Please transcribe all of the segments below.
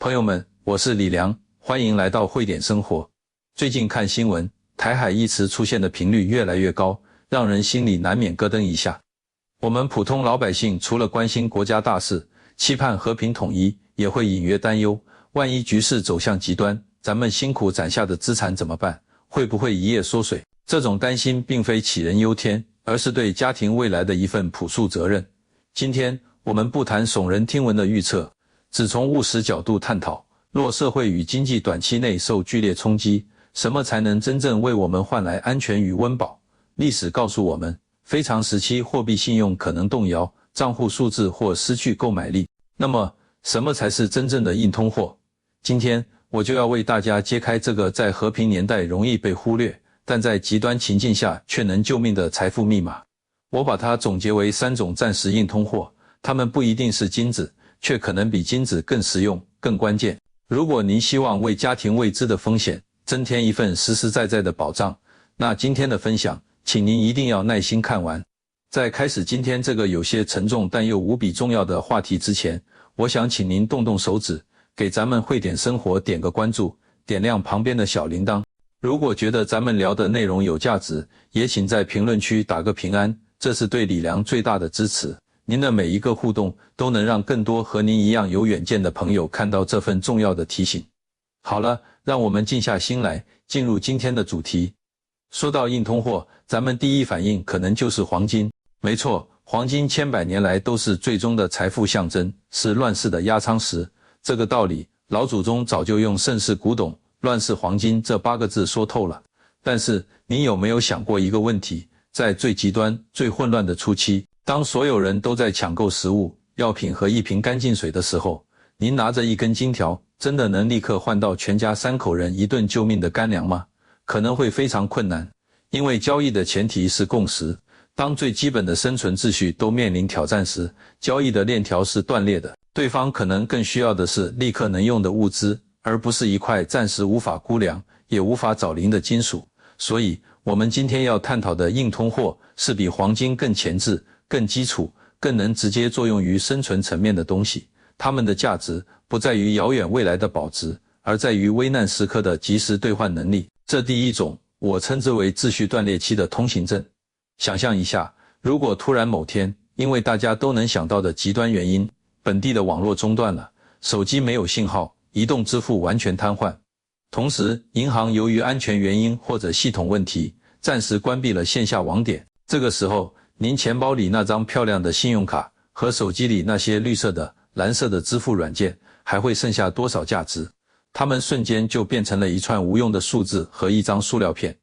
朋友们，我是李良，欢迎来到汇点生活。最近看新闻，台海一词出现的频率越来越高，让人心里难免咯噔一下。我们普通老百姓除了关心国家大事，期盼和平统一，也会隐约担忧，万一局势走向极端，咱们辛苦攒下的资产怎么办？会不会一夜缩水？这种担心并非杞人忧天，而是对家庭未来的一份朴素责任。今天我们不谈耸人听闻的预测，只从务实角度探讨，若社会与经济短期内受剧烈冲击，什么才能真正为我们换来安全与温饱？历史告诉我们，非常时期货币信用可能动摇，账户数字或失去购买力。那么，什么才是真正的硬通货？今天我就要为大家揭开这个在和平年代容易被忽略，但在极端情境下却能救命的财富密码。我把它总结为3种暂时硬通货，它们不一定是金子，却可能比金子更实用、更关键。如果您希望为家庭未知的风险增添一份实实在在的保障，那今天的分享，请您一定要耐心看完。在开始今天这个有些沉重但又无比重要的话题之前，我想请您动动手指，给咱们汇点生活点个关注，点亮旁边的小铃铛。如果觉得咱们聊的内容有价值，也请在评论区打个平安，这是对李良最大的支持。您的每一个互动都能让更多和您一样有远见的朋友看到这份重要的提醒。好了，让我们静下心来，进入今天的主题。说到硬通货，咱们第一反应可能就是黄金。没错，黄金千百年来都是最终的财富象征，是乱世的压舱石。这个道理，老祖宗早就用盛世古董、乱世黄金这8个字说透了。但是，您有没有想过一个问题？在最极端、最混乱的初期，当所有人都在抢购食物、药品和一瓶干净水的时候，您拿着一根金条，真的能立刻换到全家3口人一顿救命的干粮吗？可能会非常困难，因为交易的前提是共识。当最基本的生存秩序都面临挑战时，交易的链条是断裂的，对方可能更需要的是立刻能用的物资，而不是一块暂时无法估量也无法找零的金属。所以我们今天要探讨的硬通货是比黄金更前置、更基础、更能直接作用于生存层面的东西。它们的价值不在于遥远未来的保值，而在于危难时刻的及时兑换能力。这第一种，我称之为秩序断裂期的通行证。想象一下，如果突然某天，因为大家都能想到的极端原因，本地的网络中断了，手机没有信号，移动支付完全瘫痪，同时银行由于安全原因或者系统问题，暂时关闭了线下网点。这个时候，您钱包里那张漂亮的信用卡和手机里那些绿色的、蓝色的支付软件还会剩下多少价值？它们瞬间就变成了一串无用的数字和一张塑料片。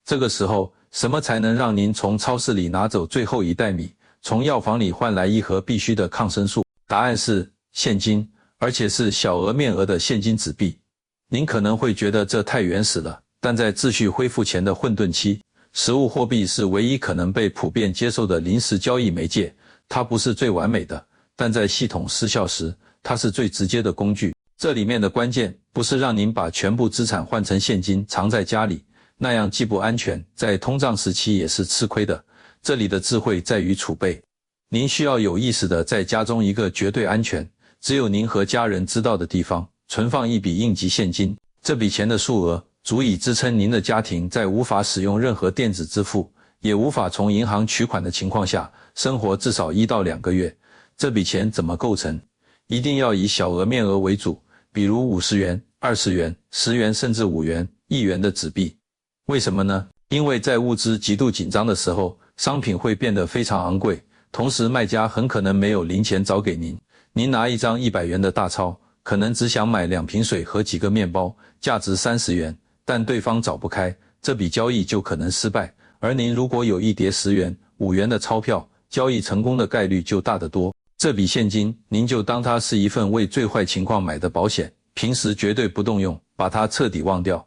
这个时候，什么才能让您从超市里拿走最后一袋米，从药房里换来一盒必需的抗生素？答案是现金，而且是小额面额的现金纸币。您可能会觉得这太原始了，但在秩序恢复前的混沌期，实物货币是唯一可能被普遍接受的临时交易媒介。它不是最完美的，但在系统失效时，它是最直接的工具。这里面的关键不是让您把全部资产换成现金藏在家里，那样既不安全，在通胀时期也是吃亏的。这里的智慧在于储备。您需要有意识地在家中一个绝对安全，只有您和家人知道的地方，存放一笔应急现金。这笔钱的数额足以支撑您的家庭在无法使用任何电子支付，也无法从银行取款的情况下，生活至少1到2个月。这笔钱怎么构成？一定要以小额面额为主，比如50元、20元、10元甚至5元、1元的纸币。为什么呢？因为在物资极度紧张的时候，商品会变得非常昂贵，同时卖家很可能没有零钱找给您。您拿一张100元的大钞，可能只想买2瓶水和几个面包，价值30元，但对方找不开，这笔交易就可能失败。而您如果有一叠10元、5元的钞票，交易成功的概率就大得多。这笔现金，您就当它是一份为最坏情况买的保险，平时绝对不动用，把它彻底忘掉。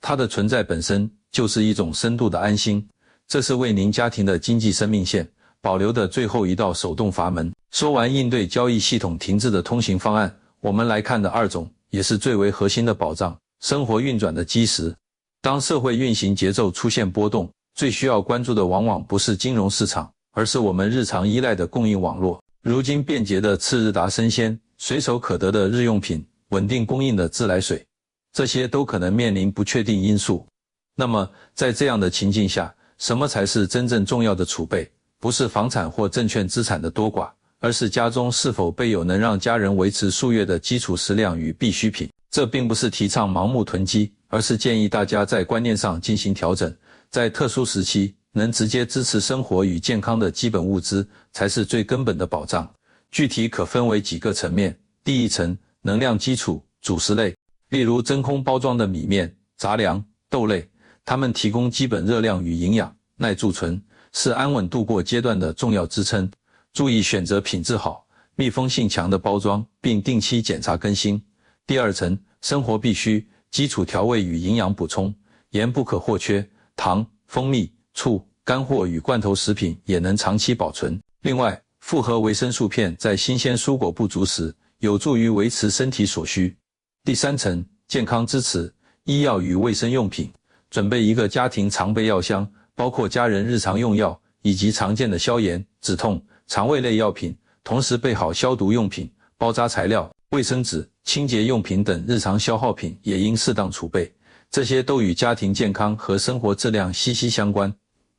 它的存在本身就是一种深度的安心，这是为您家庭的经济生命线保留的最后一道手动阀门。说完应对交易系统停滞的通行方案，我们来看的2种，也是最为核心的保障，生活运转的基石。当社会运行节奏出现波动，最需要关注的往往不是金融市场，而是我们日常依赖的供应网络。如今便捷的次日达生鲜、随手可得的日用品、稳定供应的自来水，这些都可能面临不确定因素。那么，在这样的情境下，什么才是真正重要的储备？不是房产或证券资产的多寡，而是家中是否备有能让家人维持数月的基础食粮与必需品。这并不是提倡盲目囤积，而是建议大家在观念上进行调整。在特殊时期，能直接支持生活与健康的基本物资，才是最根本的保障。具体可分为几个层面。第一层，能量基础，主食类，例如真空包装的米面、杂粮、豆类，它们提供基本热量与营养，耐贮存，是安稳度过阶段的重要支撑。注意选择品质好、密封性强的包装，并定期检查更新。第二层，生活必需，基础调味与营养补充，盐不可或缺，糖、蜂蜜、醋、干货与罐头食品也能长期保存。另外，复合维生素片在新鲜蔬果不足时，有助于维持身体所需。第三层，健康支持，医药与卫生用品，准备一个家庭常备药箱，包括家人日常用药以及常见的消炎、止痛、肠胃类药品，同时备好消毒用品、包扎材料、卫生纸、清洁用品等日常消耗品也应适当储备，这些都与家庭健康和生活质量息息相关。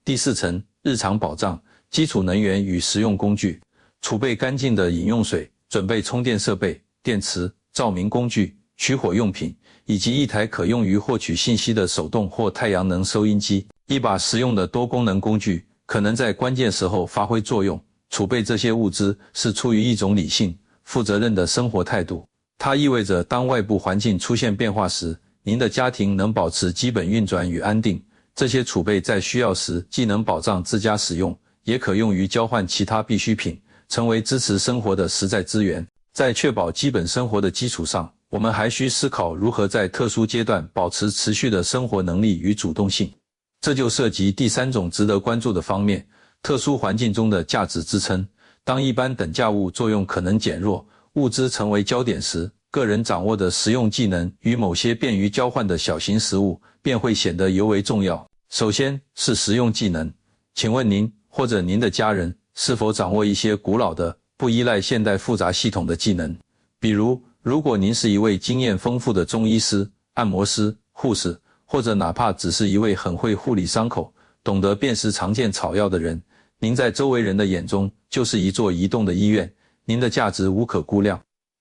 第四层，日常保障，基础能源与实用工具，储备干净的饮用水，准备充电设备、电池、照明工具、取火用品，以及一台可用于获取信息的手动或太阳能收音机，一把实用的多功能工具，可能在关键时候发挥作用。储备这些物资是出于一种理性、负责任的生活态度，它意味着当外部环境出现变化时，您的家庭能保持基本运转与安定。这些储备在需要时既能保障自家使用，也可用于交换其他必需品，成为支持生活的实在资源。在确保基本生活的基础上，我们还需思考如何在特殊阶段保持持续的生活能力与主动性。这就涉及第三种值得关注的方面，特殊环境中的价值支撑。当一般等价物作用可能减弱，物资成为焦点时，个人掌握的实用技能与某些便于交换的小型实物便会显得尤为重要。首先是实用技能，请问您或者您的家人是否掌握一些古老的、不依赖现代复杂系统的技能？比如，如果您是一位经验丰富的中医师、按摩师、护士，或者哪怕只是一位很会护理伤口、懂得辨识常见草药的人，您在周围人的眼中就是一座移动的医院，您的价值无可估量。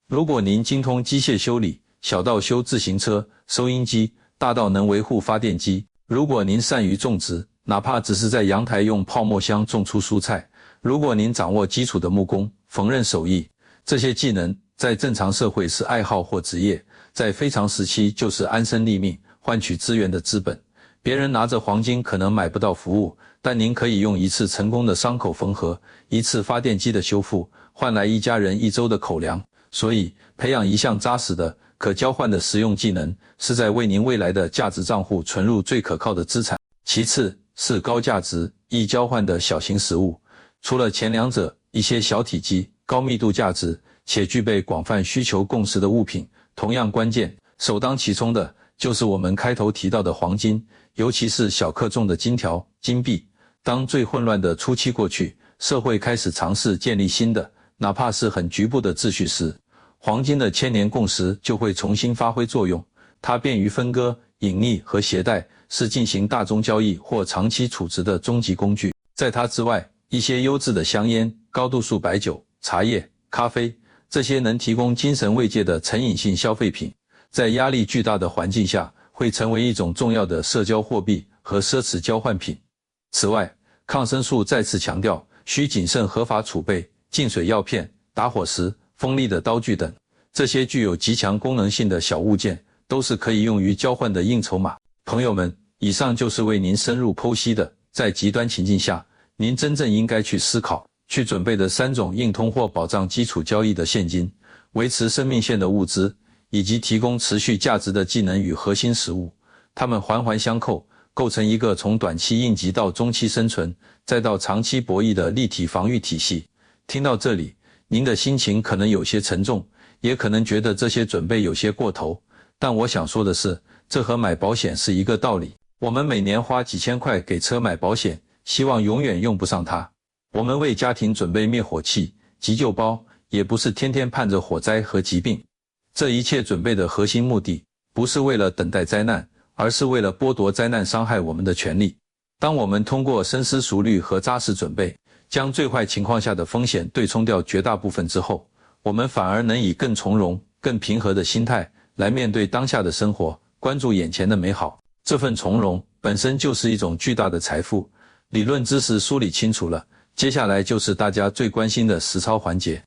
如果您精通机械修理，小到修自行车、收音机，大到能维护发电机；如果您善于种植，哪怕只是在阳台用泡沫箱种出蔬菜；如果您掌握基础的木工、缝纫手艺，这些技能在正常社会是爱好或职业，在非常时期就是安身立命、换取资源的资本。别人拿着黄金可能买不到服务，但您可以用一次成功的伤口缝合、一次发电机的修复，换来一家人一周的口粮。所以，培养一项扎实的、可交换的实用技能，是在为您未来的价值账户存入最可靠的资产。其次是高价值、易交换的小型实物。除了前两者，一些小体积、高密度价值且具备广泛需求共识的物品同样关键。首当其冲的就是我们开头提到的黄金，尤其是小克重的金条、金币。当最混乱的初期过去，社会开始尝试建立新的，哪怕是很局部的秩序时，黄金的千年共识就会重新发挥作用。它便于分割、隐匿和携带，是进行大宗交易或长期储值的终极工具。在它之外，一些优质的香烟、高度数白酒、茶叶、咖啡，这些能提供精神慰藉的成瘾性消费品，在压力巨大的环境下，会成为一种重要的社交货币和奢侈交换品。此外，抗生素再次强调，需谨慎合法储备净水药片、打火石、锋利的刀具等，这些具有极强功能性的小物件，都是可以用于交换的硬筹码。朋友们，以上就是为您深入剖析的，在极端情境下，您真正应该去思考、去准备的3种硬通货保障基础交易的现金、维持生命线的物资，以及提供持续价值的技能与核心实物。它们环环相扣，构成一个从短期应急到中期生存，再到长期博弈的立体防御体系。听到这里，您的心情可能有些沉重，也可能觉得这些准备有些过头，但我想说的是，这和买保险是一个道理。我们每年花几千块给车买保险，希望永远用不上它。我们为家庭准备灭火器、急救包，也不是天天盼着火灾和疾病。这一切准备的核心目的，不是为了等待灾难，而是为了剥夺灾难伤害我们的权利。当我们通过深思熟虑和扎实准备，将最坏情况下的风险对冲掉绝大部分之后，我们反而能以更从容、更平和的心态来面对当下的生活，关注眼前的美好。这份从容本身就是一种巨大的财富。理论知识梳理清楚了，接下来就是大家最关心的实操环节。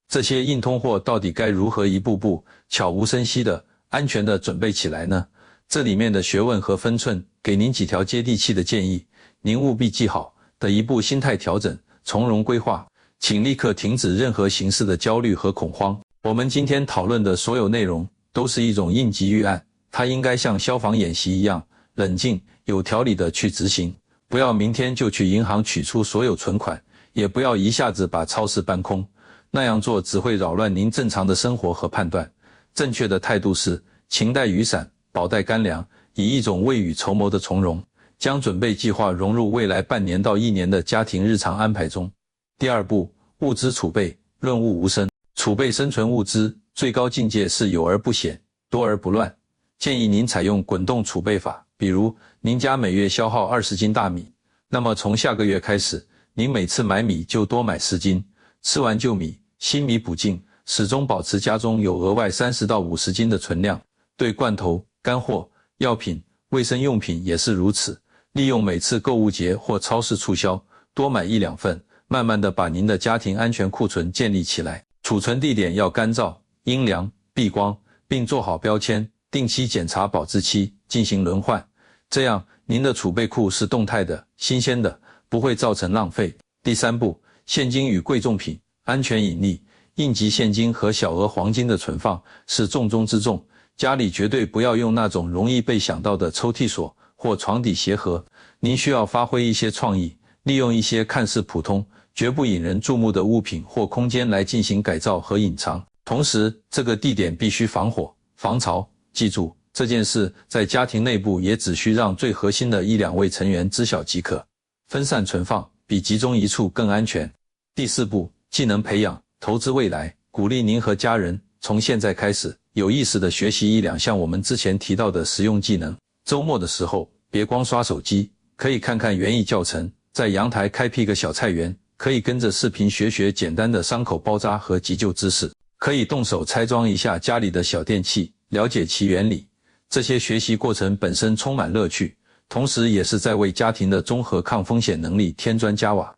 这些硬通货到底该如何一步步悄无声息的安全的准备起来呢？这里面的学问和分寸，给您几条接地气的建议，您务必记好。第一步，心态调整，从容规划，请立刻停止任何形式的焦虑和恐慌。我们今天讨论的所有内容都是一种应急预案，它应该像消防演习一样，冷静、有条理的去执行。不要明天就去银行取出所有存款，也不要一下子把超市搬空，那样做只会扰乱您正常的生活和判断。正确的态度是勤带雨伞，饱带干粮，以一种未雨绸缪的从容，将准备计划融入未来半年到1年的家庭日常安排中。第二步，物资储备，润物无声。储备生存物资，最高境界是有而不显，多而不乱。建议您采用滚动储备法，比如您家每月消耗20斤大米，那么从下个月开始，您每次买米就多买10斤，吃完旧米，新米补进，始终保持家中有额外30到50斤的存量。对罐头、干货、药品、卫生用品也是如此，利用每次购物节或超市促销，多买1-2份，慢慢地把您的家庭安全库存建立起来。储存地点要干燥、阴凉、避光，并做好标签，定期检查保质期，进行轮换，这样您的储备库是动态的、新鲜的，不会造成浪费。第三步，现金与贵重品，安全隐匿。应急现金和小额黄金的存放是重中之重，家里绝对不要用那种容易被想到的抽屉锁或床底鞋盒，您需要发挥一些创意，利用一些看似普通绝不引人注目的物品或空间来进行改造和隐藏。同时，这个地点必须防火、防潮。记住，这件事在家庭内部也只需让最核心的1-2位成员知晓即可。分散存放比集中一处更安全。第四步，技能培养，投资未来，鼓励您和家人从现在开始有意识地学习1-2项我们之前提到的实用技能。周末的时候，别光刷手机，可以看看园艺教程，在阳台开辟个小菜园，可以跟着视频学简单的伤口包扎和急救知识，可以动手拆装一下家里的小电器，了解其原理。这些学习过程本身充满乐趣，同时也是在为家庭的综合抗风险能力添砖加瓦。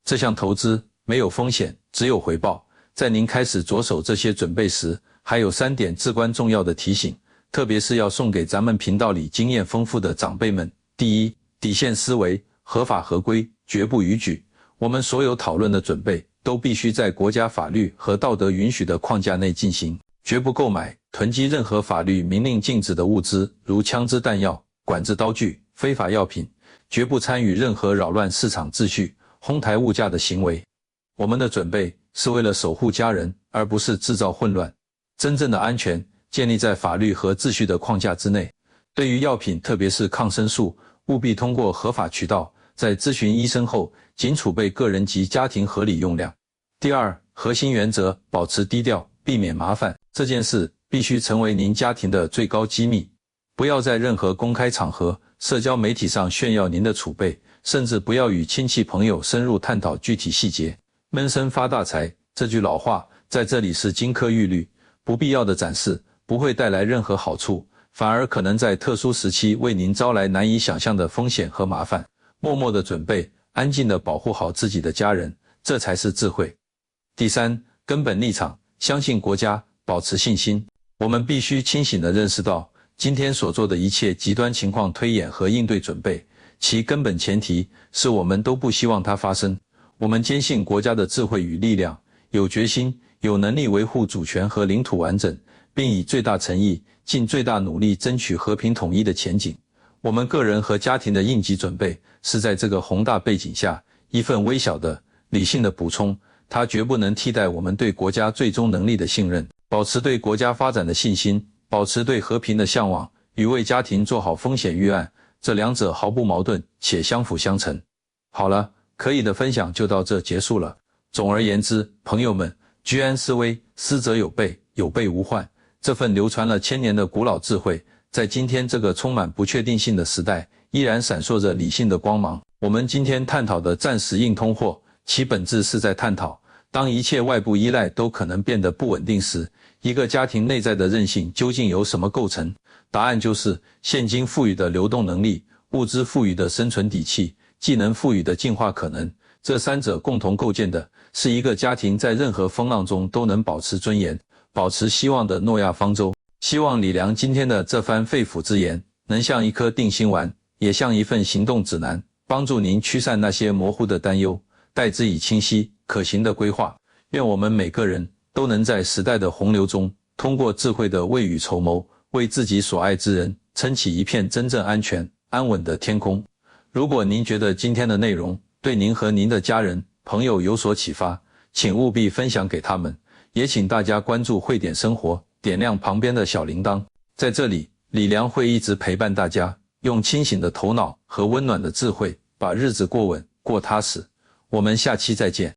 这项投资没有风险，只有回报。在您开始着手这些准备时，还有3点至关重要的提醒，特别是要送给咱们频道里经验丰富的长辈们。第一，底线思维，合法合规，绝不逾矩。我们所有讨论的准备都必须在国家法律和道德允许的框架内进行，绝不购买、囤积任何法律明令禁止的物资，如枪支弹药、管制刀具、非法药品，绝不参与任何扰乱市场秩序、哄抬物价的行为。我们的准备是为了守护家人，而不是制造混乱。真正的安全建立在法律和秩序的框架之内。对于药品，特别是抗生素，务必通过合法渠道，在咨询医生后，仅储备个人及家庭合理用量。第二，核心原则，保持低调，避免麻烦。这件事必须成为您家庭的最高机密，不要在任何公开场合、社交媒体上炫耀您的储备，甚至不要与亲戚朋友深入探讨具体细节。闷声发大财，这句老话在这里是金科玉律，不必要的展示不会带来任何好处，反而可能在特殊时期为您招来难以想象的风险和麻烦。默默的准备，安静地保护好自己的家人，这才是智慧。第三，根本立场，相信国家，保持信心。我们必须清醒地认识到，今天所做的一切极端情况推演和应对准备，其根本前提是我们都不希望它发生。我们坚信国家的智慧与力量，有决心、有能力维护主权和领土完整，并以最大诚意、尽最大努力争取和平统一的前景。我们个人和家庭的应急准备是在这个宏大背景下一份微小的、理性的补充，它绝不能替代我们对国家最终能力的信任。保持对国家发展的信心，保持对和平的向往，与为家庭做好风险预案，这两者毫不矛盾且相辅相成。好了，可以的分享就到这结束了。总而言之，朋友们，居安思危，思则有备，有备无患。这份流传了千年的古老智慧，在今天这个充满不确定性的时代，依然闪烁着理性的光芒。我们今天探讨的暂时硬通货，其本质是在探讨，当一切外部依赖都可能变得不稳定时，一个家庭内在的韧性究竟由什么构成？答案就是现金赋予的流动能力、物质赋予的生存底气、技能赋予的进化可能，这三者共同构建的是一个家庭在任何风浪中都能保持尊严、保持希望的诺亚方舟。希望李良今天的这番肺腑之言，能像一颗定心丸，也像一份行动指南，帮助您驱散那些模糊的担忧，代之以清晰可行的规划。愿我们每个人都能在时代的洪流中，通过智慧的未雨绸缪，为自己所爱之人撑起一片真正安全安稳的天空。如果您觉得今天的内容对您和您的家人朋友有所启发，请务必分享给他们，也请大家关注慧点生活，点亮旁边的小铃铛。在这里，李良会一直陪伴大家，用清醒的头脑和温暖的智慧，把日子过稳过踏实。我们下期再见。